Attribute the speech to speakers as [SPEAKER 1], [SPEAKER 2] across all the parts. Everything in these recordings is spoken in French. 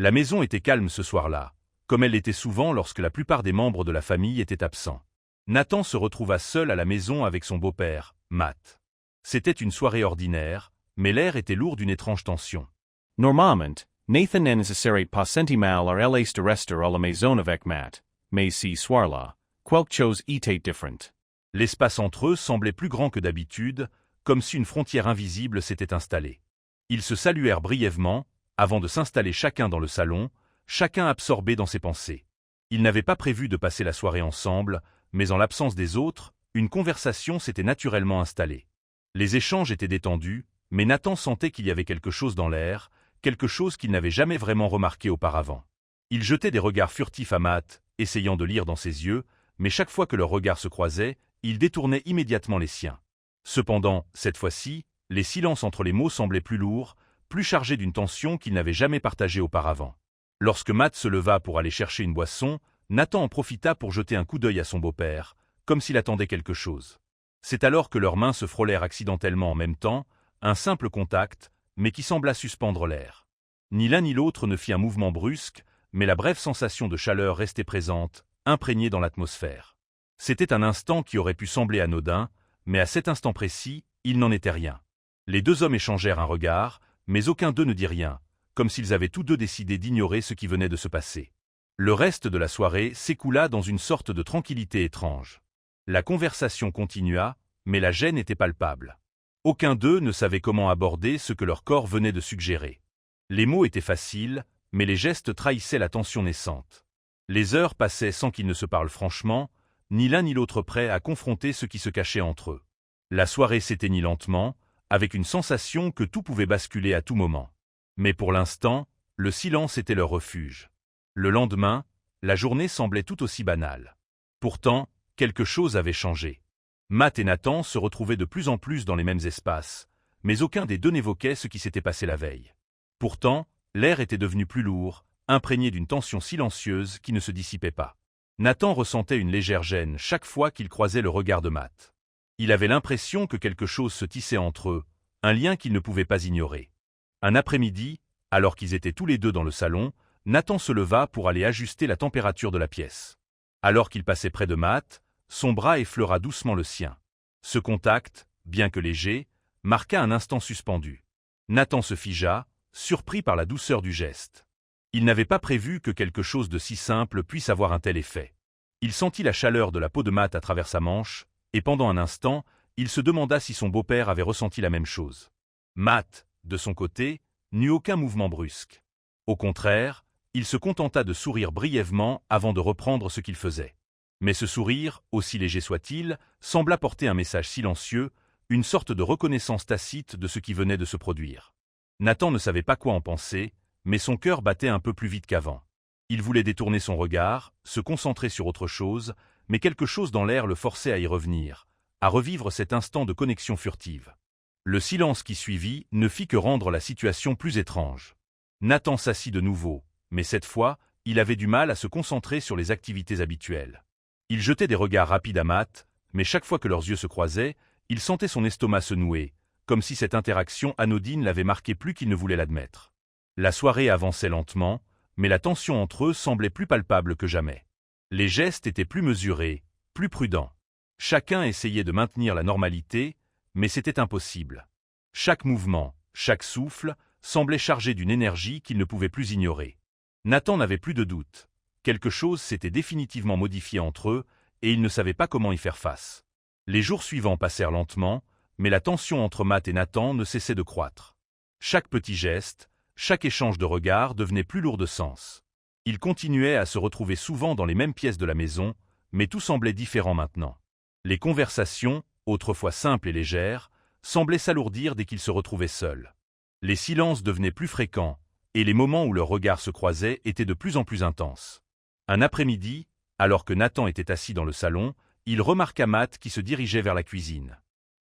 [SPEAKER 1] La maison était calme ce soir-là, comme elle l'était souvent lorsque la plupart des membres de la famille étaient absents. Nathan se retrouva seul à la maison avec son beau-père, Matt. C'était une soirée ordinaire, mais l'air était lourd d'une étrange tension.
[SPEAKER 2] Normalement, Nathan n'est pas sentimental à l'aise de rester à la maison avec Matt, mais ce soir-là, quelque chose était différent.
[SPEAKER 1] L'espace entre eux semblait plus grand que d'habitude, comme si une frontière invisible s'était installée. Ils se saluèrent brièvement, avant de s'installer chacun dans le salon, chacun absorbé dans ses pensées. Ils n'avaient pas prévu de passer la soirée ensemble, mais en l'absence des autres, une conversation s'était naturellement installée. Les échanges étaient détendus, mais Nathan sentait qu'il y avait quelque chose dans l'air, quelque chose qu'il n'avait jamais vraiment remarqué auparavant. Il jetait des regards furtifs à Matt, essayant de lire dans ses yeux, mais chaque fois que leurs regards se croisaient, il détournait immédiatement les siens. Cependant, cette fois-ci, les silences entre les mots semblaient plus lourds, plus chargés d'une tension qu'il n'avait jamais partagée auparavant. Lorsque Matt se leva pour aller chercher une boisson, Nathan en profita pour jeter un coup d'œil à son beau-père, comme s'il attendait quelque chose. C'est alors que leurs mains se frôlèrent accidentellement en même temps, un simple contact, mais qui sembla suspendre l'air. Ni l'un ni l'autre ne fit un mouvement brusque, mais la brève sensation de chaleur restait présente, imprégnée dans l'atmosphère. C'était un instant qui aurait pu sembler anodin, mais à cet instant précis, il n'en était rien. Les deux hommes échangèrent un regard, mais aucun d'eux ne dit rien, comme s'ils avaient tous deux décidé d'ignorer ce qui venait de se passer. Le reste de la soirée s'écoula dans une sorte de tranquillité étrange. La conversation continua, mais la gêne était palpable. Aucun d'eux ne savait comment aborder ce que leur corps venait de suggérer. Les mots étaient faciles, mais les gestes trahissaient la tension naissante. Les heures passaient sans qu'ils ne se parlent franchement, ni l'un ni l'autre prêt à confronter ce qui se cachait entre eux. La soirée s'éteignit lentement, avec une sensation que tout pouvait basculer à tout moment. Mais pour l'instant, le silence était leur refuge. Le lendemain, la journée semblait tout aussi banale. Pourtant, quelque chose avait changé. Matt et Nathan se retrouvaient de plus en plus dans les mêmes espaces, mais aucun des deux n'évoquait ce qui s'était passé la veille. Pourtant, l'air était devenu plus lourd, imprégné d'une tension silencieuse qui ne se dissipait pas. Nathan ressentait une légère gêne chaque fois qu'il croisait le regard de Matt. Il avait l'impression que quelque chose se tissait entre eux, un lien qu'il ne pouvait pas ignorer. Un après-midi, alors qu'ils étaient tous les deux dans le salon, Nathan se leva pour aller ajuster la température de la pièce. Alors qu'il passait près de Matt, son bras effleura doucement le sien. Ce contact, bien que léger, marqua un instant suspendu. Nathan se figea, surpris par la douceur du geste. Il n'avait pas prévu que quelque chose de si simple puisse avoir un tel effet. Il sentit la chaleur de la peau de Matt à travers sa manche, et pendant un instant, il se demanda si son beau-père avait ressenti la même chose. Matt, de son côté, n'eut aucun mouvement brusque. Au contraire, il se contenta de sourire brièvement avant de reprendre ce qu'il faisait. Mais ce sourire, aussi léger soit-il, sembla porter un message silencieux, une sorte de reconnaissance tacite de ce qui venait de se produire. Nathan ne savait pas quoi en penser, mais son cœur battait un peu plus vite qu'avant. Il voulait détourner son regard, se concentrer sur autre chose, mais quelque chose dans l'air le forçait à y revenir, à revivre cet instant de connexion furtive. Le silence qui suivit ne fit que rendre la situation plus étrange. Nathan s'assit de nouveau, mais cette fois, il avait du mal à se concentrer sur les activités habituelles. Il jetait des regards rapides à Matt, mais chaque fois que leurs yeux se croisaient, il sentait son estomac se nouer, comme si cette interaction anodine l'avait marqué plus qu'il ne voulait l'admettre. La soirée avançait lentement, mais la tension entre eux semblait plus palpable que jamais. Les gestes étaient plus mesurés, plus prudents. Chacun essayait de maintenir la normalité, mais c'était impossible. Chaque mouvement, chaque souffle, semblait chargé d'une énergie qu'il ne pouvait plus ignorer. Nathan n'avait plus de doute. Quelque chose s'était définitivement modifié entre eux, et il ne savait pas comment y faire face. Les jours suivants passèrent lentement, mais la tension entre Matt et Nathan ne cessait de croître. Chaque petit geste, chaque échange de regards devenait plus lourd de sens. Ils continuaient à se retrouver souvent dans les mêmes pièces de la maison, mais tout semblait différent maintenant. Les conversations, autrefois simples et légères, semblaient s'alourdir dès qu'ils se retrouvaient seuls. Les silences devenaient plus fréquents, et les moments où leurs regards se croisaient étaient de plus en plus intenses. Un après-midi, alors que Nathan était assis dans le salon, il remarqua Matt qui se dirigeait vers la cuisine.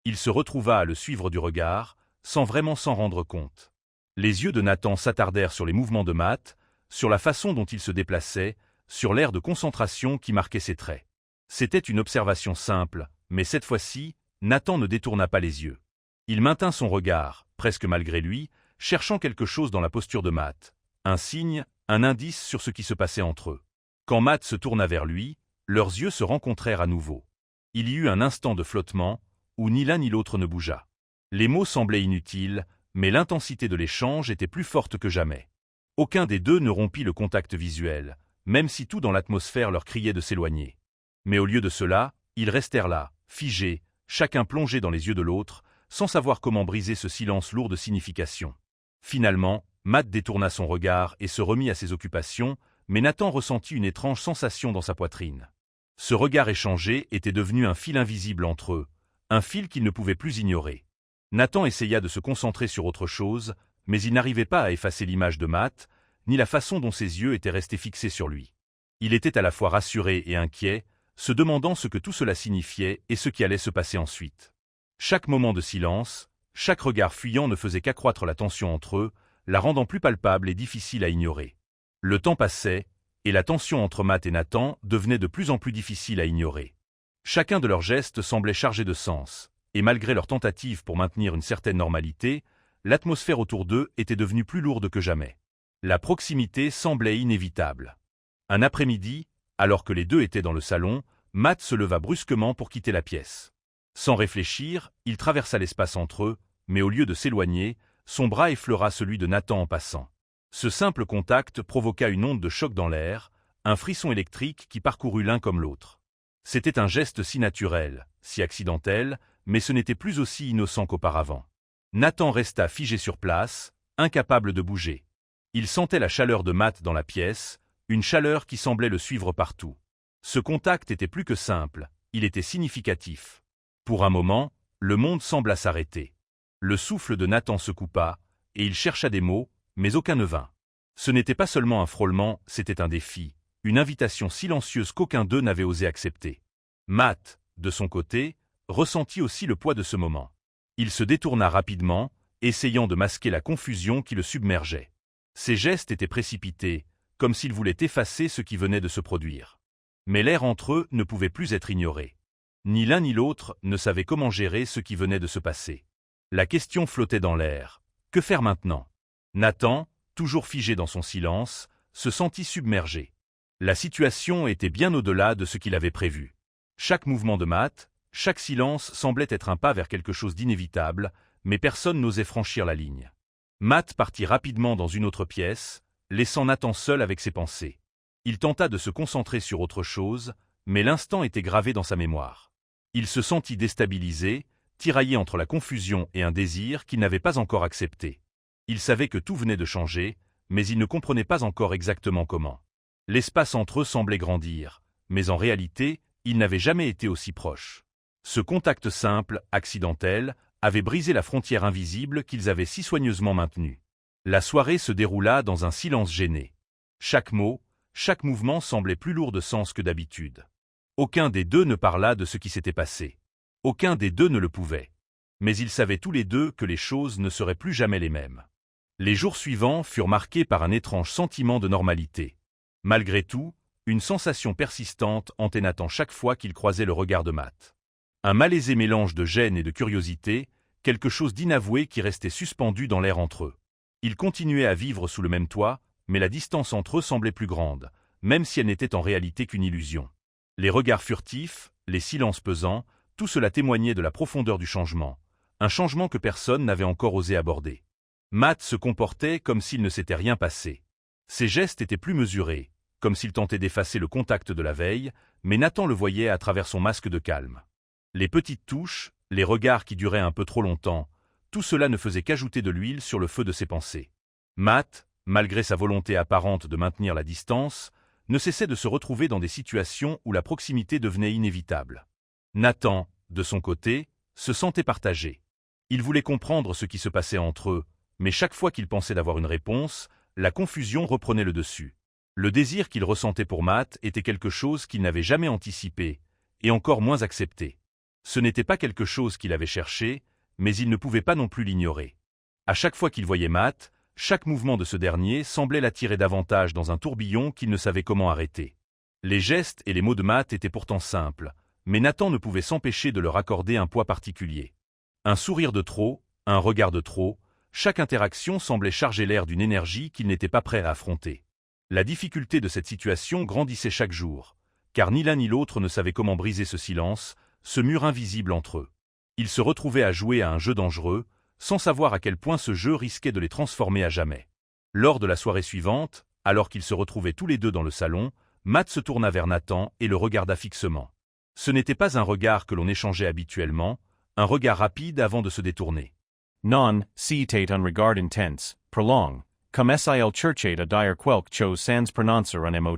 [SPEAKER 1] Il se retrouva à le suivre du regard, sans vraiment s'en rendre compte. Les yeux de Nathan s'attardèrent sur les mouvements de Matt, sur la façon dont il se déplaçait, sur l'air de concentration qui marquait ses traits. C'était une observation simple, mais cette fois-ci, Nathan ne détourna pas les yeux. Il maintint son regard, presque malgré lui, cherchant quelque chose dans la posture de Matt, un signe, un indice sur ce qui se passait entre eux. Quand Matt se tourna vers lui, leurs yeux se rencontrèrent à nouveau. Il y eut un instant de flottement, où ni l'un ni l'autre ne bougea. Les mots semblaient inutiles, mais l'intensité de l'échange était plus forte que jamais. Aucun des deux ne rompit le contact visuel, même si tout dans l'atmosphère leur criait de s'éloigner. Mais au lieu de cela, ils restèrent là, figés, chacun plongé dans les yeux de l'autre, sans savoir comment briser ce silence lourd de signification. Finalement, Matt détourna son regard et se remit à ses occupations, mais Nathan ressentit une étrange sensation dans sa poitrine. Ce regard échangé était devenu un fil invisible entre eux, un fil qu'il ne pouvait plus ignorer. Nathan essaya de se concentrer sur autre chose, mais il n'arrivait pas à effacer l'image de Matt, ni la façon dont ses yeux étaient restés fixés sur lui. Il était à la fois rassuré et inquiet, se demandant ce que tout cela signifiait et ce qui allait se passer ensuite. Chaque moment de silence, chaque regard fuyant ne faisait qu'accroître la tension entre eux, la rendant plus palpable et difficile à ignorer. Le temps passait, et la tension entre Matt et Nathan devenait de plus en plus difficile à ignorer. Chacun de leurs gestes semblait chargé de sens, et malgré leur tentative pour maintenir une certaine normalité, l'atmosphère autour d'eux était devenue plus lourde que jamais. La proximité semblait inévitable. Un après-midi, alors que les deux étaient dans le salon, Matt se leva brusquement pour quitter la pièce. Sans réfléchir, il traversa l'espace entre eux, mais au lieu de s'éloigner, son bras effleura celui de Nathan en passant. Ce simple contact provoqua une onde de choc dans l'air, un frisson électrique qui parcourut l'un comme l'autre. C'était un geste si naturel, si accidentel, mais ce n'était plus aussi innocent qu'auparavant. Nathan resta figé sur place, incapable de bouger. Il sentait la chaleur de Matt dans la pièce, une chaleur qui semblait le suivre partout. Ce contact était plus que simple, il était significatif. Pour un moment, le monde sembla s'arrêter. Le souffle de Nathan se coupa, et il chercha des mots, mais aucun ne vint. Ce n'était pas seulement un frôlement, c'était un défi, une invitation silencieuse qu'aucun d'eux n'avait osé accepter. Matt, de son côté, ressentit aussi le poids de ce moment. Il se détourna rapidement, essayant de masquer la confusion qui le submergeait. Ses gestes étaient précipités, comme s'il voulait effacer ce qui venait de se produire. Mais l'air entre eux ne pouvait plus être ignoré. Ni l'un ni l'autre ne savait comment gérer ce qui venait de se passer. La question flottait dans l'air. Que faire maintenant? Nathan, toujours figé dans son silence, se sentit submergé. La situation était bien au-delà de ce qu'il avait prévu. Chaque mouvement de Matt, chaque silence semblait être un pas vers quelque chose d'inévitable, mais personne n'osait franchir la ligne. Matt partit rapidement dans une autre pièce, laissant Nathan seul avec ses pensées. Il tenta de se concentrer sur autre chose, mais l'instant était gravé dans sa mémoire. Il se sentit déstabilisé, tiraillé entre la confusion et un désir qu'il n'avait pas encore accepté. Il savait que tout venait de changer, mais il ne comprenait pas encore exactement comment. L'espace entre eux semblait grandir, mais en réalité, il n'avait jamais été aussi proche. Ce contact simple, accidentel, avait brisé la frontière invisible qu'ils avaient si soigneusement maintenue. La soirée se déroula dans un silence gêné. Chaque mot, chaque mouvement semblait plus lourd de sens que d'habitude. Aucun des deux ne parla de ce qui s'était passé. Aucun des deux ne le pouvait. Mais ils savaient tous les deux que les choses ne seraient plus jamais les mêmes. Les jours suivants furent marqués par un étrange sentiment de normalité. Malgré tout, une sensation persistante hantait Nathan chaque fois qu'il croisait le regard de Matt. Un malaisé mélange de gêne et de curiosité, quelque chose d'inavoué qui restait suspendu dans l'air entre eux. Ils continuaient à vivre sous le même toit, mais la distance entre eux semblait plus grande, même si elle n'était en réalité qu'une illusion. Les regards furtifs, les silences pesants, tout cela témoignait de la profondeur du changement, un changement que personne n'avait encore osé aborder. Matt se comportait comme s'il ne s'était rien passé. Ses gestes étaient plus mesurés, comme s'il tentait d'effacer le contact de la veille, mais Nathan le voyait à travers son masque de calme. Les petites touches, les regards qui duraient un peu trop longtemps, tout cela ne faisait qu'ajouter de l'huile sur le feu de ses pensées. Matt, malgré sa volonté apparente de maintenir la distance, ne cessait de se retrouver dans des situations où la proximité devenait inévitable. Nathan, de son côté, se sentait partagé. Il voulait comprendre ce qui se passait entre eux, mais chaque fois qu'il pensait d'avoir une réponse, la confusion reprenait le dessus. Le désir qu'il ressentait pour Matt était quelque chose qu'il n'avait jamais anticipé, et encore moins accepté. Ce n'était pas quelque chose qu'il avait cherché, mais il ne pouvait pas non plus l'ignorer. À chaque fois qu'il voyait Matt, chaque mouvement de ce dernier semblait l'attirer davantage dans un tourbillon qu'il ne savait comment arrêter. Les gestes et les mots de Matt étaient pourtant simples, mais Nathan ne pouvait s'empêcher de leur accorder un poids particulier. Un sourire de trop, un regard de trop, chaque interaction semblait charger l'air d'une énergie qu'il n'était pas prêt à affronter. La difficulté de cette situation grandissait chaque jour, car ni l'un ni l'autre ne savait comment briser ce silence, ce mur invisible entre eux. Ils se retrouvaient à jouer à un jeu dangereux, sans savoir à quel point ce jeu risquait de les transformer à jamais. Lors de la soirée suivante, alors qu'ils se retrouvaient tous les deux dans le salon, Matt se tourna vers Nathan et le regarda fixement. Ce n'était pas un regard que l'on échangeait habituellement, un regard rapide avant de se détourner.
[SPEAKER 2] Non, citate un regard intense, prolong, comme sil cherchait à dire quelque chose sans prononcer un mot.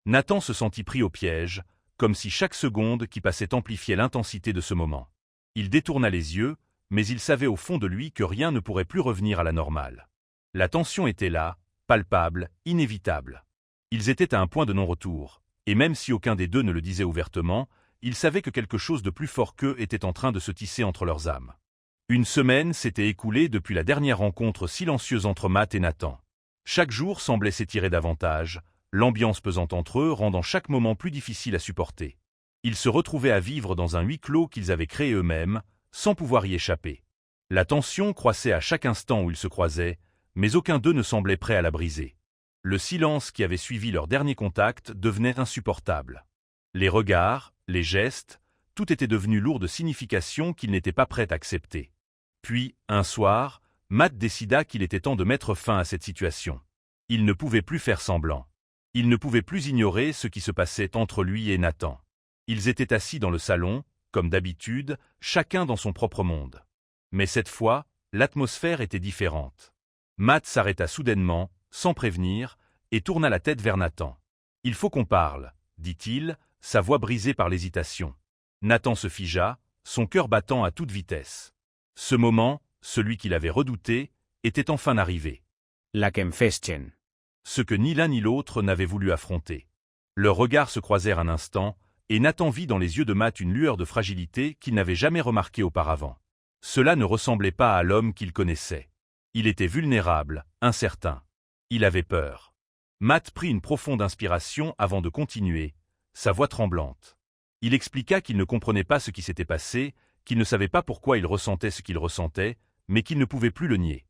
[SPEAKER 1] Nathan se sentit pris au piège, comme si chaque seconde qui passait amplifiait l'intensité de ce moment. Il détourna les yeux, mais il savait au fond de lui que rien ne pourrait plus revenir à la normale. La tension était là, palpable, inévitable. Ils étaient à un point de non-retour, et même si aucun des deux ne le disait ouvertement, ils savaient que quelque chose de plus fort qu'eux était en train de se tisser entre leurs âmes. Une semaine s'était écoulée depuis la dernière rencontre silencieuse entre Matt et Nathan. Chaque jour semblait s'étirer davantage, l'ambiance pesant entre eux rendant chaque moment plus difficile à supporter. Ils se retrouvaient à vivre dans un huis clos qu'ils avaient créé eux-mêmes, sans pouvoir y échapper. La tension croissait à chaque instant où ils se croisaient, mais aucun d'eux ne semblait prêt à la briser. Le silence qui avait suivi leur dernier contact devenait insupportable. Les regards, les gestes, tout était devenu lourd de signification qu'ils n'étaient pas prêts à accepter. Puis, un soir, Matt décida qu'il était temps de mettre fin à cette situation. Il ne pouvait plus faire semblant. Il ne pouvait plus ignorer ce qui se passait entre lui et Nathan. Ils étaient assis dans le salon, comme d'habitude, chacun dans son propre monde. Mais cette fois, l'atmosphère était différente. Matt s'arrêta soudainement, sans prévenir, et tourna la tête vers Nathan. « Il faut qu'on parle, » dit-il, sa voix brisée par l'hésitation. Nathan se figea, son cœur battant à toute vitesse. Ce moment, celui qu'il avait redouté, était enfin arrivé.
[SPEAKER 3] La confession.
[SPEAKER 1] Ce que ni l'un ni l'autre n'avaient voulu affronter. Leurs regards se croisèrent un instant, et Nathan vit dans les yeux de Matt une lueur de fragilité qu'il n'avait jamais remarquée auparavant. Cela ne ressemblait pas à l'homme qu'il connaissait. Il était vulnérable, incertain. Il avait peur. Matt prit une profonde inspiration avant de continuer, sa voix tremblante. Il expliqua qu'il ne comprenait pas ce qui s'était passé, qu'il ne savait pas pourquoi il ressentait ce qu'il ressentait, mais qu'il ne pouvait plus le nier.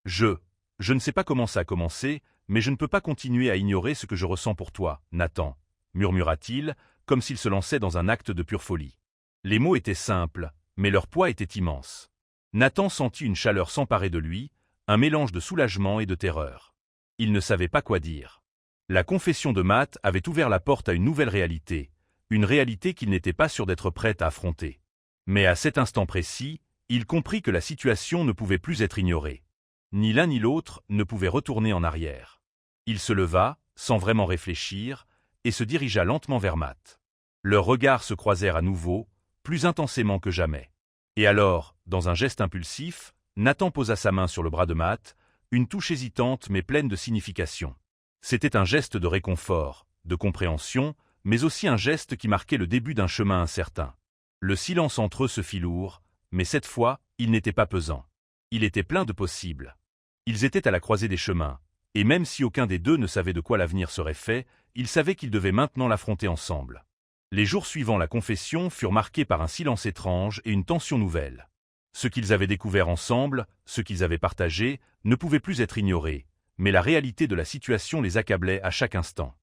[SPEAKER 1] Je ne sais pas comment ça a commencé, mais je ne peux pas continuer à ignorer ce que je ressens pour toi, Nathan, murmura-t-il, comme s'il se lançait dans un acte de pure folie. Les mots étaient simples, mais leur poids était immense. Nathan sentit une chaleur s'emparer de lui, un mélange de soulagement et de terreur. Il ne savait pas quoi dire. La confession de Matt avait ouvert la porte à une nouvelle réalité, une réalité qu'il n'était pas sûr d'être prêt à affronter. Mais à cet instant précis, il comprit que la situation ne pouvait plus être ignorée. Ni l'un ni l'autre ne pouvait retourner en arrière. Il se leva, sans vraiment réfléchir, et se dirigea lentement vers Matt. Leurs regards se croisèrent à nouveau, plus intensément que jamais. Et alors, dans un geste impulsif, Nathan posa sa main sur le bras de Matt, une touche hésitante mais pleine de signification. C'était un geste de réconfort, de compréhension, mais aussi un geste qui marquait le début d'un chemin incertain. Le silence entre eux se fit lourd, mais cette fois, il n'était pas pesant. Il était plein de possibles. Ils étaient à la croisée des chemins, et même si aucun des deux ne savait de quoi l'avenir serait fait, ils savaient qu'ils devaient maintenant l'affronter ensemble. Les jours suivant la confession furent marqués par un silence étrange et une tension nouvelle. Ce qu'ils avaient découvert ensemble, ce qu'ils avaient partagé, ne pouvait plus être ignoré, mais la réalité de la situation les accablait à chaque instant.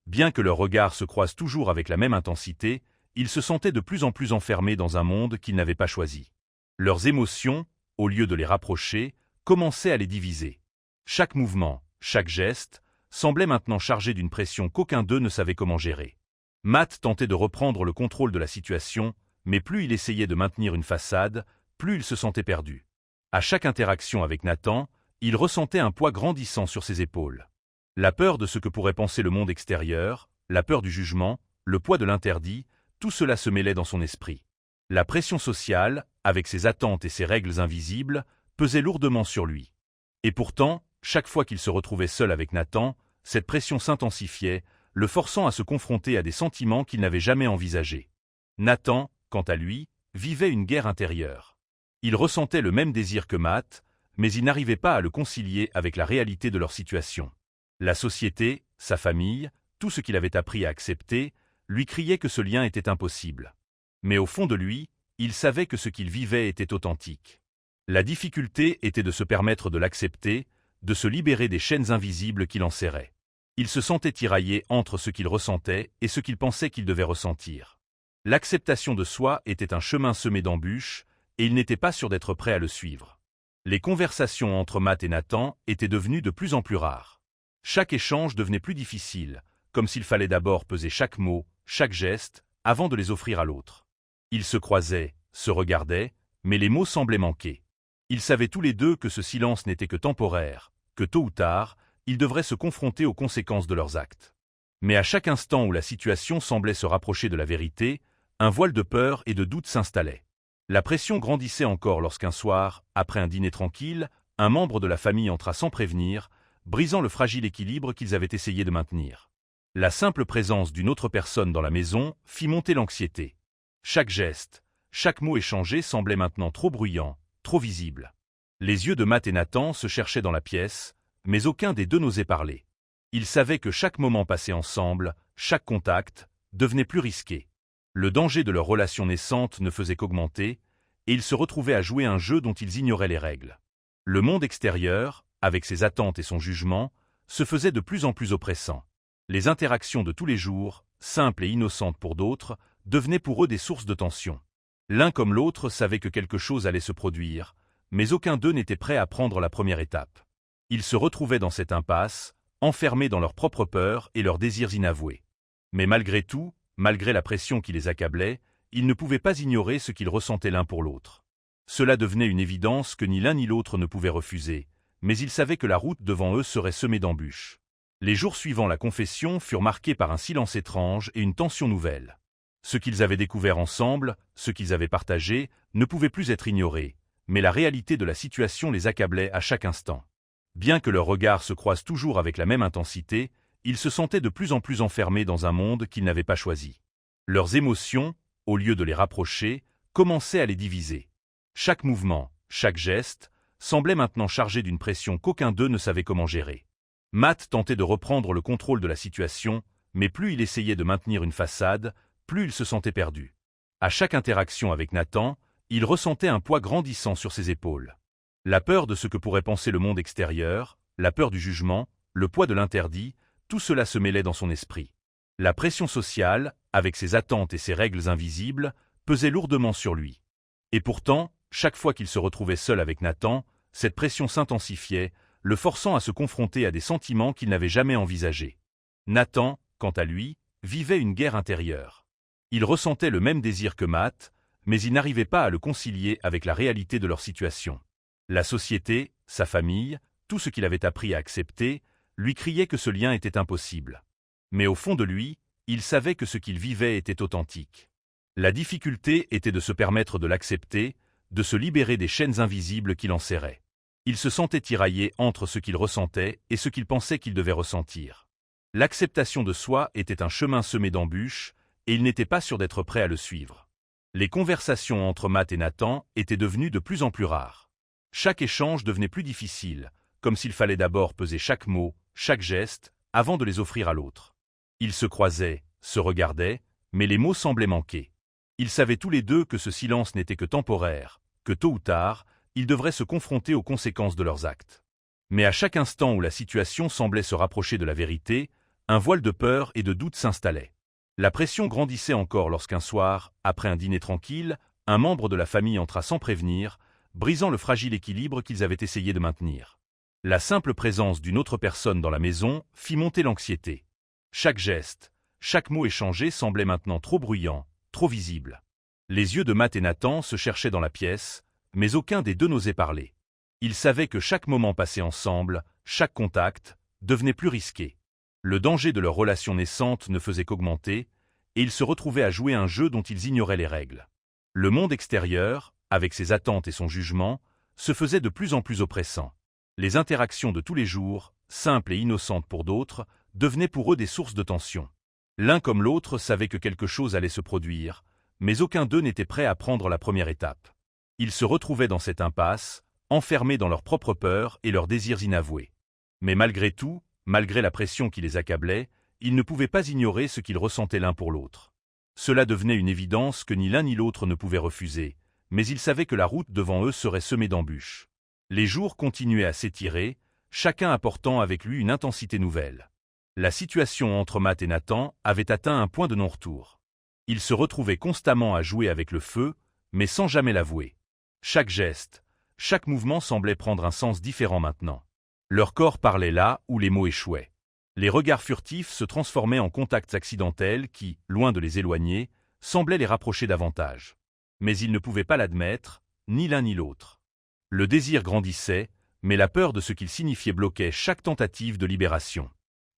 [SPEAKER 1] Bien que leurs regards se croisent toujours avec la même intensité, ils se sentaient de plus en plus enfermés dans un monde qu'ils n'avaient pas choisi. Leurs émotions, au lieu de les rapprocher, commençaient à les diviser. Chaque mouvement, chaque geste, semblait maintenant chargé d'une pression qu'aucun d'eux ne savait comment gérer. Matt tentait de reprendre le contrôle de la situation, mais plus il essayait de maintenir une façade, plus il se sentait perdu. À chaque interaction avec Nathan, il ressentait un poids grandissant sur ses épaules. La peur de ce que pourrait penser le monde extérieur, la peur du jugement, le poids de l'interdit, tout cela se mêlait dans son esprit. La pression sociale, avec ses attentes et ses règles invisibles, pesait lourdement sur lui. Et pourtant, chaque fois qu'il se retrouvait seul avec Nathan, cette pression s'intensifiait, le forçant à se confronter à des sentiments qu'il n'avait jamais envisagés. Nathan, quant à lui, vivait une guerre intérieure. Il ressentait le même désir que Matt, mais il n'arrivait pas à le concilier avec la réalité de leur situation. La société, sa famille, tout ce qu'il avait appris à accepter, lui criait que ce lien était impossible. Mais au fond de lui, il savait que ce qu'il vivait était authentique. La difficulté était de se permettre de l'accepter, de se libérer des chaînes invisibles qui l'enserraient. Ils se sentaient tiraillés entre ce qu'ils ressentaient et ce qu'ils pensaient qu'ils devaient ressentir. L'acceptation de soi était un chemin semé d'embûches, et ils n'étaient pas sûrs d'être prêts à le suivre. Les conversations entre Matt et Nathan étaient devenues de plus en plus rares. Chaque échange devenait plus difficile, comme s'il fallait d'abord peser chaque mot, chaque geste, avant de les offrir à l'autre. Ils se croisaient, se regardaient, mais les mots semblaient manquer. Ils savaient tous les deux que ce silence n'était que temporaire, que tôt ou tard, ils devraient se confronter aux conséquences de leurs actes. Mais à chaque instant où la situation semblait se rapprocher de la vérité, un voile de peur et de doute s'installait. La pression grandissait encore lorsqu'un soir, après un dîner tranquille, un membre de la famille entra sans prévenir, brisant le fragile équilibre qu'ils avaient essayé de maintenir. La simple présence d'une autre personne dans la maison fit monter l'anxiété. Chaque geste, chaque mot échangé semblait maintenant trop bruyant, trop visible. Les yeux de Matt et Nathan se cherchaient dans la pièce, mais aucun des deux n'osait parler. Ils savaient que chaque moment passé ensemble, chaque contact, devenait plus risqué. Le danger de leur relation naissante ne faisait qu'augmenter, et ils se retrouvaient à jouer un jeu dont ils ignoraient les règles. Le monde extérieur, avec ses attentes et son jugement, se faisait de plus en plus oppressant. Les interactions de tous les jours, simples et innocentes pour d'autres, devenaient pour eux des sources de tension. L'un comme l'autre savait que quelque chose allait se produire, mais aucun d'eux n'était prêt à prendre la première étape. Ils se retrouvaient dans cette impasse, enfermés dans leurs propres peurs et leurs désirs inavoués. Mais malgré tout, malgré la pression qui les accablait, ils ne pouvaient pas ignorer ce qu'ils ressentaient l'un pour l'autre. Cela devenait une évidence que ni l'un ni l'autre ne pouvaient refuser, mais ils savaient que la route devant eux serait semée d'embûches. Les jours suivant la confession furent marqués par un silence étrange et une tension nouvelle. Ce qu'ils avaient découvert ensemble, ce qu'ils avaient partagé, ne pouvait plus être ignoré, mais la réalité de la situation les accablait à chaque instant. Bien que leurs regards se croisent toujours avec la même intensité, ils se sentaient de plus en plus enfermés dans un monde qu'ils n'avaient pas choisi. Leurs émotions, au lieu de les rapprocher, commençaient à les diviser. Chaque mouvement, chaque geste, semblait maintenant chargé d'une pression qu'aucun d'eux ne savait comment gérer. Matt tentait de reprendre le contrôle de la situation, mais plus il essayait de maintenir une façade, plus il se sentait perdu. À chaque interaction avec Nathan, il ressentait un poids grandissant sur ses épaules. La peur de ce que pourrait penser le monde extérieur, la peur du jugement, le poids de l'interdit, tout cela se mêlait dans son esprit. La pression sociale, avec ses attentes et ses règles invisibles, pesait lourdement sur lui. Et pourtant, chaque fois qu'il se retrouvait seul avec Nathan, cette pression s'intensifiait, le forçant à se confronter à des sentiments qu'il n'avait jamais envisagés. Nathan, quant à lui, vivait une guerre intérieure. Il ressentait le même désir que Matt, mais il n'arrivait pas à le concilier avec la réalité de leur situation. La société, sa famille, tout ce qu'il avait appris à accepter, lui criait que ce lien était impossible. Mais au fond de lui, il savait que ce qu'il vivait était authentique. La difficulté était de se permettre de l'accepter, de se libérer des chaînes invisibles qui l'enserraient. Il se sentait tiraillé entre ce qu'il ressentait et ce qu'il pensait qu'il devait ressentir. L'acceptation de soi était un chemin semé d'embûches, et il n'était pas sûr d'être prêt à le suivre. Les conversations entre Matt et Nathan étaient devenues de plus en plus rares. Chaque échange devenait plus difficile, comme s'il fallait d'abord peser chaque mot, chaque geste, avant de les offrir à l'autre. Ils se croisaient, se regardaient, mais les mots semblaient manquer. Ils savaient tous les deux que ce silence n'était que temporaire, que tôt ou tard, ils devraient se confronter aux conséquences de leurs actes. Mais à chaque instant où la situation semblait se rapprocher de la vérité, un voile de peur et de doute s'installait. La pression grandissait encore lorsqu'un soir, après un dîner tranquille, un membre de la famille entra sans prévenir, brisant le fragile équilibre qu'ils avaient essayé de maintenir. La simple présence d'une autre personne dans la maison fit monter l'anxiété. Chaque geste, chaque mot échangé semblait maintenant trop bruyant, trop visible. Les yeux de Matt et Nathan se cherchaient dans la pièce, mais aucun des deux n'osait parler. Ils savaient que chaque moment passé ensemble, chaque contact, devenait plus risqué. Le danger de leur relation naissante ne faisait qu'augmenter, et ils se retrouvaient à jouer un jeu dont ils ignoraient les règles. Le monde extérieur, avec ses attentes et son jugement, se faisait de plus en plus oppressant. Les interactions de tous les jours, simples et innocentes pour d'autres, devenaient pour eux des sources de tension. L'un comme l'autre savait que quelque chose allait se produire, mais aucun d'eux n'était prêt à prendre la première étape. Ils se retrouvaient dans cette impasse, enfermés dans leurs propres peurs et leurs désirs inavoués. Mais malgré tout, malgré la pression qui les accablait, ils ne pouvaient pas ignorer ce qu'ils ressentaient l'un pour l'autre. Cela devenait une évidence que ni l'un ni l'autre ne pouvaient refuser, mais ils savaient que la route devant eux serait semée d'embûches. Les jours continuaient à s'étirer, chacun apportant avec lui une intensité nouvelle. La situation entre Matt et Nathan avait atteint un point de non-retour. Ils se retrouvaient constamment à jouer avec le feu, mais sans jamais l'avouer. Chaque geste, chaque mouvement semblait prendre un sens différent maintenant. Leur corps parlait là où les mots échouaient. Les regards furtifs se transformaient en contacts accidentels qui, loin de les éloigner, semblaient les rapprocher davantage. Mais ils ne pouvaient pas l'admettre, ni l'un ni l'autre. Le désir grandissait, mais la peur de ce qu'il signifiait bloquait chaque tentative de libération.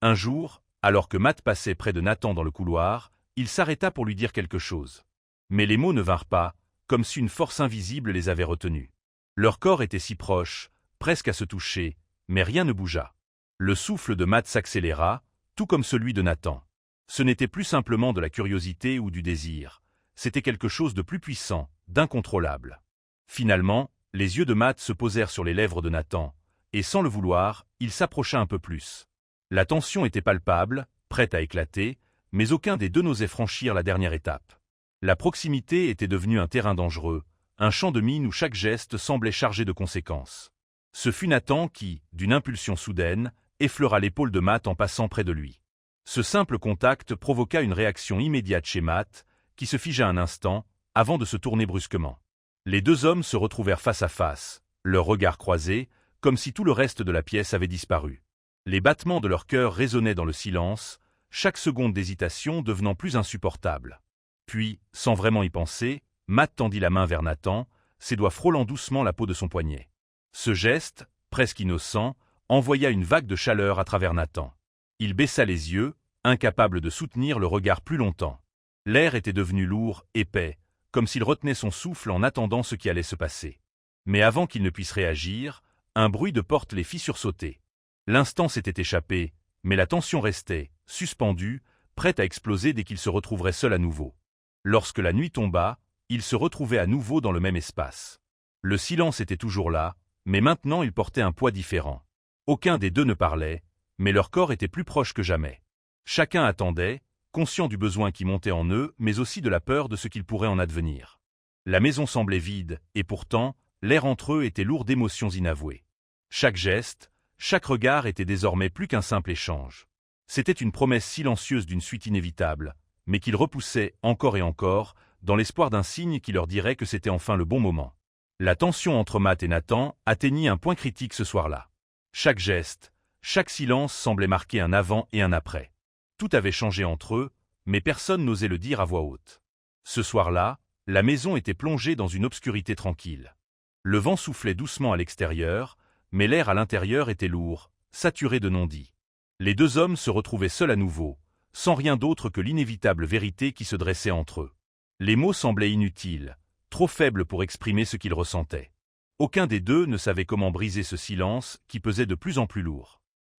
[SPEAKER 1] Un jour, alors que Matt passait près de Nathan dans le couloir, il s'arrêta pour lui dire quelque chose. Mais les mots ne vinrent pas, comme si une force invisible les avait retenus. Leurs corps étaient si proches, presque à se toucher, mais rien ne bougea. Le souffle de Matt s'accéléra, tout comme celui de Nathan. Ce n'était plus simplement de la curiosité ou du désir, c'était quelque chose de plus puissant, d'incontrôlable. Finalement, les yeux de Matt se posèrent sur les lèvres de Nathan, et sans le vouloir, il s'approcha un peu plus. La tension était palpable, prête à éclater, mais aucun des deux n'osait franchir la dernière étape. La proximité était devenue un terrain dangereux, un champ de mine où chaque geste semblait chargé de conséquences. Ce fut Nathan qui, d'une impulsion soudaine, effleura l'épaule de Matt en passant près de lui. Ce simple contact provoqua une réaction immédiate chez Matt, qui se figea un instant, avant de se tourner brusquement. Les deux hommes se retrouvèrent face à face, leurs regards croisés, comme si tout le reste de la pièce avait disparu. Les battements de leur cœur résonnaient dans le silence, chaque seconde d'hésitation devenant plus insupportable. Puis, sans vraiment y penser, Matt tendit la main vers Nathan, ses doigts frôlant doucement la peau de son poignet. Ce geste, presque innocent, envoya une vague de chaleur à travers Nathan. Il baissa les yeux, incapable de soutenir le regard plus longtemps. L'air était devenu lourd, épais, comme s'il retenait son souffle en attendant ce qui allait se passer. Mais avant qu'il ne puisse réagir, un bruit de porte les fit sursauter. L'instant s'était échappé, mais la tension restait, suspendue, prête à exploser dès qu'ils se retrouveraient seuls à nouveau. Lorsque la nuit tomba, ils se retrouvaient à nouveau dans le même espace. Le silence était toujours là, mais maintenant il portait un poids différent. Aucun des deux ne parlait, mais leur corps était plus proche que jamais. Chacun attendait, conscient du besoin qui montait en eux, mais aussi de la peur de ce qu'il pourrait en advenir. La maison semblait vide, et pourtant, l'air entre eux était lourd d'émotions inavouées. Chaque geste, chaque regard était désormais plus qu'un simple échange. C'était une promesse silencieuse d'une suite inévitable, mais qu'ils repoussaient encore et encore, dans l'espoir d'un signe qui leur dirait que c'était enfin le bon moment. La tension entre Matt et Nathan atteignit un point critique ce soir-là. Chaque geste, chaque silence semblait marquer un avant et un après. Tout avait changé entre eux, mais personne n'osait le dire à voix haute. Ce soir-là, la maison était plongée dans une obscurité tranquille. Le vent soufflait doucement à l'extérieur, mais l'air à l'intérieur était lourd, saturé de non-dits. Les deux hommes se retrouvaient seuls à nouveau, sans rien d'autre que l'inévitable vérité qui se dressait entre eux. Les mots semblaient inutiles, trop faibles pour exprimer ce qu'ils ressentaient. Aucun des deux ne savait comment briser ce silence qui pesait de plus en plus lourd.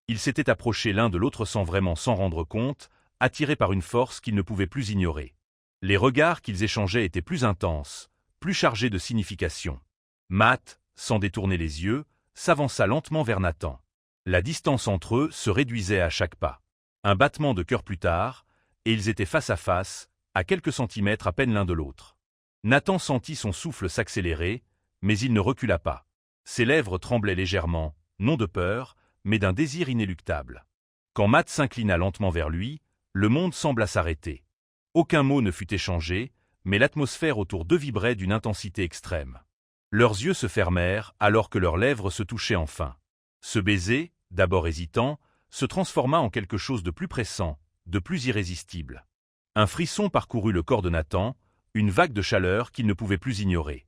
[SPEAKER 1] Ils s'étaient approchés l'un de l'autre sans vraiment s'en rendre compte, attirés par une force qu'ils ne pouvaient plus ignorer. Les regards qu'ils échangeaient étaient plus intenses, plus chargés de signification. Matt, sans détourner les yeux, s'avança lentement vers Nathan. La distance entre eux se réduisait à chaque pas. Un battement de cœur plus tard, et ils étaient face à face, à quelques centimètres à peine l'un de l'autre. Nathan sentit son souffle s'accélérer, mais il ne recula pas. Ses lèvres tremblaient légèrement, non de peur, mais d'un désir inéluctable. Quand Matt s'inclina lentement vers lui, le monde sembla s'arrêter. Aucun mot ne fut échangé, mais l'atmosphère autour d'eux vibrait d'une intensité extrême. Leurs yeux se fermèrent alors que leurs lèvres se touchaient enfin. Ce baiser, d'abord hésitant, se transforma en quelque chose de plus pressant, de plus irrésistible. Un frisson parcourut le corps de Nathan, une vague de chaleur qu'il ne pouvait plus ignorer.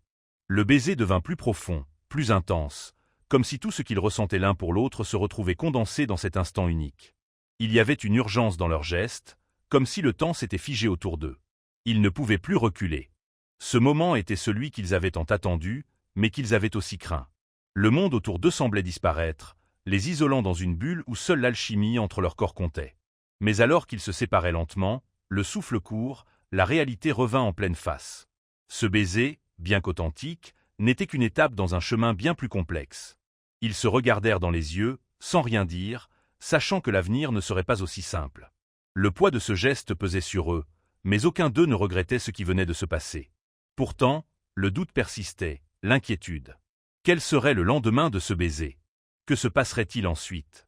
[SPEAKER 1] Le baiser devint plus profond, plus intense, comme si tout ce qu'ils ressentaient l'un pour l'autre se retrouvait condensé dans cet instant unique. Il y avait une urgence dans leurs gestes, comme si le temps s'était figé autour d'eux. Ils ne pouvaient plus reculer. Ce moment était celui qu'ils avaient tant attendu, mais qu'ils avaient aussi craint. Le monde autour d'eux semblait disparaître, les isolant dans une bulle où seule l'alchimie entre leurs corps comptait. Mais alors qu'ils se séparaient lentement, le souffle court, la réalité revint en pleine face. Ce baiser, bien qu'authentique, n'était qu'une étape dans un chemin bien plus complexe. Ils se regardèrent dans les yeux, sans rien dire, sachant que l'avenir ne serait pas aussi simple. Le poids de ce geste pesait sur eux, mais aucun d'eux ne regrettait ce qui venait de se passer. Pourtant, le doute persistait, l'inquiétude. Quel serait le lendemain de ce baiser? Que se passerait-il ensuite?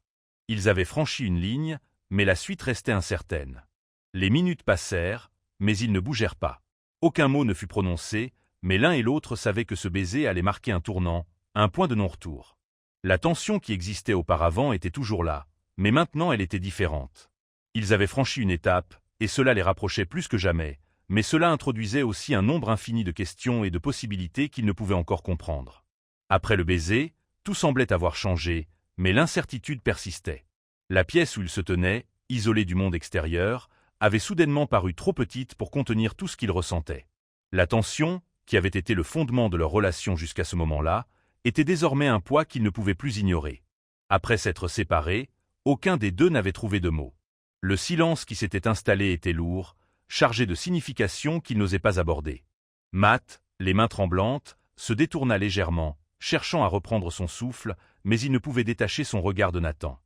[SPEAKER 1] Ils avaient franchi une ligne, mais la suite restait incertaine. Les minutes passèrent, mais ils ne bougèrent pas. Aucun mot ne fut prononcé, mais l'un et l'autre savaient que ce baiser allait marquer un tournant, un point de non-retour. La tension qui existait auparavant était toujours là, mais maintenant elle était différente. Ils avaient franchi une étape, et cela les rapprochait plus que jamais, mais cela introduisait aussi un nombre infini de questions et de possibilités qu'ils ne pouvaient encore comprendre. Après le baiser, tout semblait avoir changé, mais l'incertitude persistait. La pièce où ils se tenaient, isolés du monde extérieur, avait soudainement paru trop petite pour contenir tout ce qu'ils ressentaient. La tension, qui avait été le fondement de leur relation jusqu'à ce moment-là, était désormais un poids qu'ils ne pouvaient plus ignorer. Après s'être séparés, aucun des deux n'avait trouvé de mots. Le silence qui s'était installé était lourd, chargé de significations qu'ils n'osaient pas aborder. Matt, les mains tremblantes, se détourna légèrement, cherchant à reprendre son souffle, mais il ne pouvait détacher son regard de Nathan.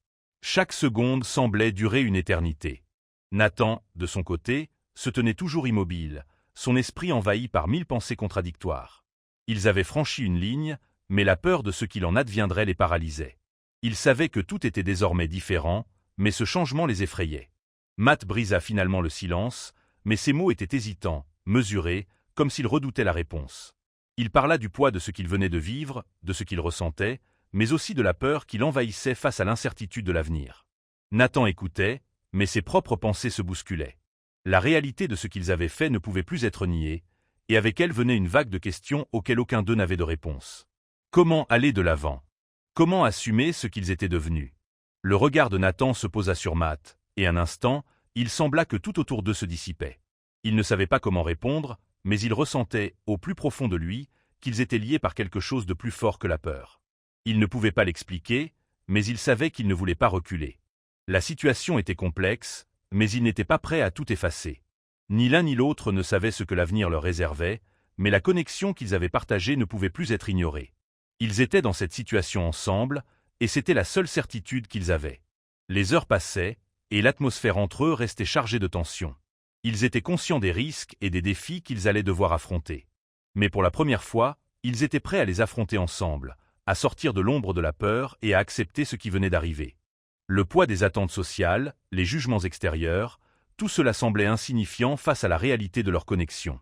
[SPEAKER 1] Chaque seconde semblait durer une éternité. Nathan, de son côté, se tenait toujours immobile, son esprit envahi par 1000 pensées contradictoires. Ils avaient franchi une ligne, mais la peur de ce qu'il en adviendrait les paralysait. Ils savaient que tout était désormais différent, mais ce changement les effrayait. Matt brisa finalement le silence, mais ses mots étaient hésitants, mesurés, comme s'il redoutait la réponse. Il parla du poids de ce qu'il venait de vivre, de ce qu'il ressentait, mais aussi de la peur qui l'envahissait face à l'incertitude de l'avenir. Nathan écoutait, mais ses propres pensées se bousculaient. La réalité de ce qu'ils avaient fait ne pouvait plus être niée, et avec elle venait une vague de questions auxquelles aucun d'eux n'avait de réponse. Comment aller de l'avant? Comment assumer ce qu'ils étaient devenus? Le regard de Nathan se posa sur Matt, et un instant, il sembla que tout autour d'eux se dissipait. Il ne savait pas comment répondre, mais il ressentait, au plus profond de lui, qu'ils étaient liés par quelque chose de plus fort que la peur. Il ne pouvait pas l'expliquer, mais il savait qu'il ne voulait pas reculer. La situation était complexe, mais ils n'étaient pas prêts à tout effacer. Ni l'un ni l'autre ne savaient ce que l'avenir leur réservait, mais la connexion qu'ils avaient partagée ne pouvait plus être ignorée. Ils étaient dans cette situation ensemble, et c'était la seule certitude qu'ils avaient. Les heures passaient, et l'atmosphère entre eux restait chargée de tension. Ils étaient conscients des risques et des défis qu'ils allaient devoir affronter. Mais pour la première fois, ils étaient prêts à les affronter ensemble, à sortir de l'ombre de la peur et à accepter ce qui venait d'arriver. Le poids des attentes sociales, les jugements extérieurs, tout cela semblait insignifiant face à la réalité de leur connexion.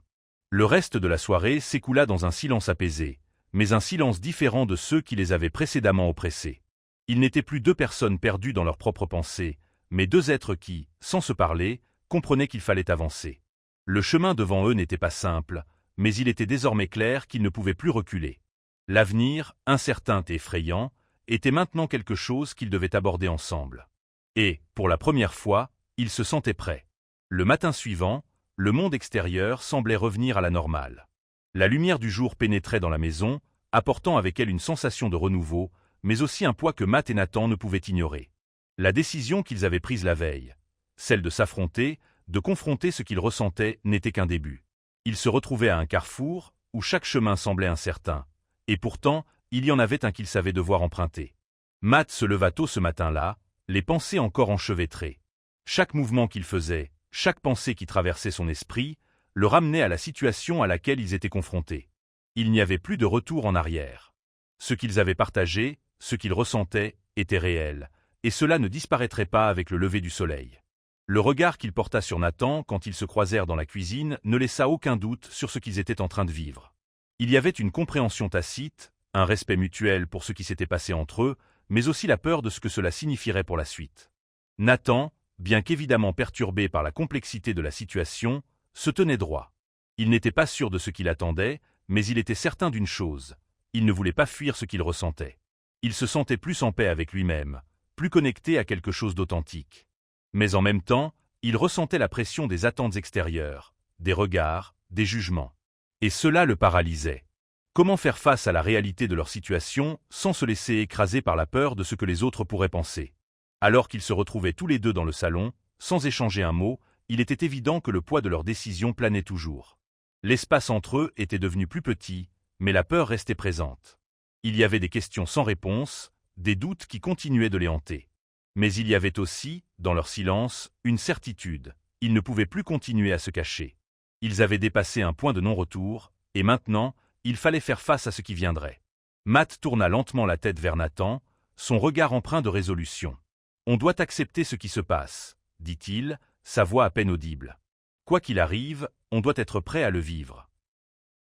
[SPEAKER 1] Le reste de la soirée s'écoula dans un silence apaisé, mais un silence différent de ceux qui les avaient précédemment oppressés. Ils n'étaient plus deux personnes perdues dans leurs propres pensées, mais deux êtres qui, sans se parler, comprenaient qu'il fallait avancer. Le chemin devant eux n'était pas simple, mais il était désormais clair qu'ils ne pouvaient plus reculer. L'avenir, incertain et effrayant, était maintenant quelque chose qu'ils devaient aborder ensemble. Et, pour la première fois, ils se sentaient prêts. Le matin suivant, le monde extérieur semblait revenir à la normale. La lumière du jour pénétrait dans la maison, apportant avec elle une sensation de renouveau, mais aussi un poids que Matt et Nathan ne pouvaient ignorer. La décision qu'ils avaient prise la veille, celle de s'affronter, de confronter ce qu'ils ressentaient, n'était qu'un début. Ils se retrouvaient à un carrefour, où chaque chemin semblait incertain, et pourtant, il y en avait un qu'ils savaient devoir emprunter. Matt se leva tôt ce matin-là, les pensées encore enchevêtrées. Chaque mouvement qu'il faisait, chaque pensée qui traversait son esprit, le ramenait à la situation à laquelle ils étaient confrontés. Il n'y avait plus de retour en arrière. Ce qu'ils avaient partagé, ce qu'ils ressentaient, était réel, et cela ne disparaîtrait pas avec le lever du soleil. Le regard qu'il porta sur Nathan quand ils se croisèrent dans la cuisine ne laissa aucun doute sur ce qu'ils étaient en train de vivre. Il y avait une compréhension tacite, un respect mutuel pour ce qui s'était passé entre eux, mais aussi la peur de ce que cela signifierait pour la suite. Nathan, bien qu'évidemment perturbé par la complexité de la situation, se tenait droit. Il n'était pas sûr de ce qu'il attendait, mais il était certain d'une chose, il ne voulait pas fuir ce qu'il ressentait. Il se sentait plus en paix avec lui-même, plus connecté à quelque chose d'authentique. Mais en même temps, il ressentait la pression des attentes extérieures, des regards, des jugements. Et cela le paralysait. Comment faire face à la réalité de leur situation sans se laisser écraser par la peur de ce que les autres pourraient penser? Alors qu'ils se retrouvaient tous les deux dans le salon, sans échanger un mot, il était évident que le poids de leurs décisions planait toujours. L'espace entre eux était devenu plus petit, mais la peur restait présente. Il y avait des questions sans réponse, des doutes qui continuaient de les hanter. Mais il y avait aussi, dans leur silence, une certitude. Ils ne pouvaient plus continuer à se cacher. Ils avaient dépassé un point de non-retour, et maintenant, il fallait faire face à ce qui viendrait. Matt tourna lentement la tête vers Nathan, son regard empreint de résolution. On doit accepter ce qui se passe, dit-il, sa voix à peine audible. Quoi qu'il arrive, on doit être prêt à le vivre.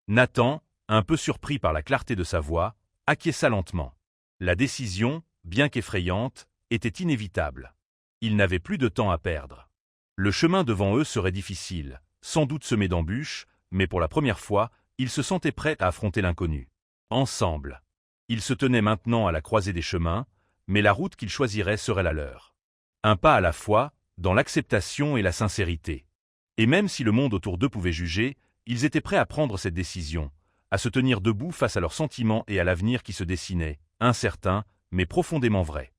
[SPEAKER 1] Nathan, un peu surpris par la clarté de sa voix, acquiesça lentement. La décision, bien qu'effrayante, était inévitable. Ils n'avaient plus de temps à perdre. Le chemin devant eux serait difficile, sans doute semé d'embûches, mais pour la première fois, ils se sentaient prêts à affronter l'inconnu. Ensemble. Ils se tenaient maintenant à la croisée des chemins, mais la route qu'ils choisiraient serait la leur. Un pas à la fois, dans l'acceptation et la sincérité. Et même si le monde autour d'eux pouvait juger, ils étaient prêts à prendre cette décision, à se tenir debout face à leurs sentiments et à l'avenir qui se dessinait, incertain, mais profondément vrai.